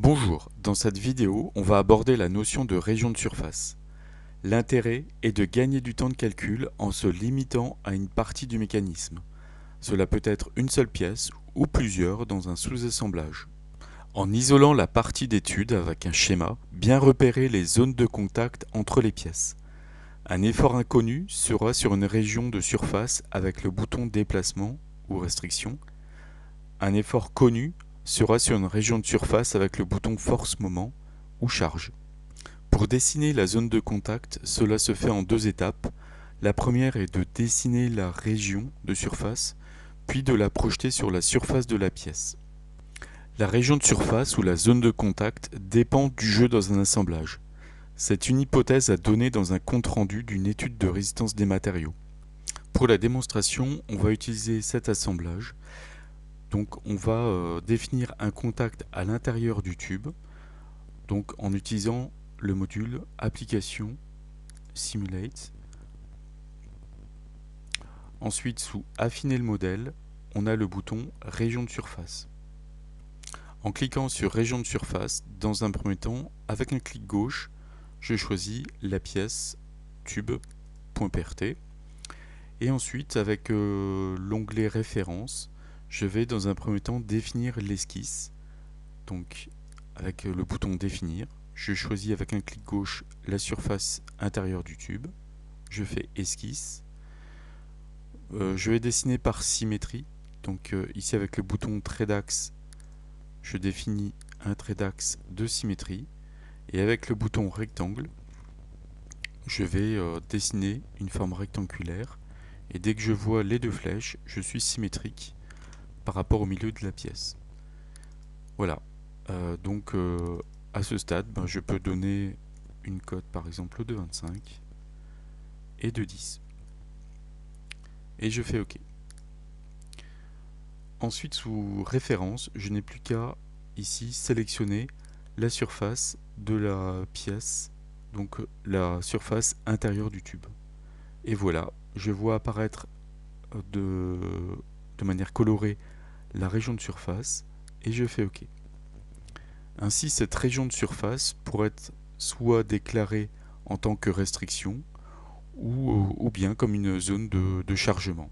Bonjour, dans cette vidéo, on va aborder la notion de région de surface. L'intérêt est de gagner du temps de calcul en se limitant à une partie du mécanisme. Cela peut être une seule pièce ou plusieurs dans un sous-assemblage. En isolant la partie d'étude avec un schéma, bien repérer les zones de contact entre les pièces. Un effort inconnu sera sur une région de surface avec le bouton déplacement ou restriction. Un effort connu sera sur une région de surface avec le bouton force-moment ou charge. Pour dessiner la zone de contact, cela se fait en deux étapes. La première est de dessiner la région de surface, puis de la projeter sur la surface de la pièce. La région de surface ou la zone de contact dépend du jeu dans un assemblage. C'est une hypothèse à donner dans un compte-rendu d'une étude de résistance des matériaux. Pour la démonstration, on va utiliser cet assemblage. Donc on va définir un contact à l'intérieur du tube, donc en utilisant le module Application Simulate. Ensuite, sous Affiner le modèle, on a le bouton Région de surface. En cliquant sur Région de surface, dans un premier temps, avec un clic gauche, je choisis la pièce tube.prt et ensuite avec l'onglet Référence, je vais dans un premier temps définir l'esquisse. Donc avec le bouton Définir, je choisis avec un clic gauche la surface intérieure du tube, je fais Esquisse. Je vais dessiner par symétrie, donc ici avec le bouton trait d'axe, je définis un trait d'axe de symétrie, et avec le bouton rectangle, je vais dessiner une forme rectangulaire, et dès que je vois les deux flèches, je suis symétrique par rapport au milieu de la pièce. Voilà, donc à ce stade, je peux donner une cote par exemple de 25 et de 10. Et je fais OK. Ensuite, sous référence, je n'ai plus qu'à ici sélectionner la surface de la pièce, donc la surface intérieure du tube. Et voilà, je vois apparaître de manière colorée la région de surface et je fais OK. Ainsi, cette région de surface pourrait être soit déclarée en tant que restriction ou bien comme une zone de chargement.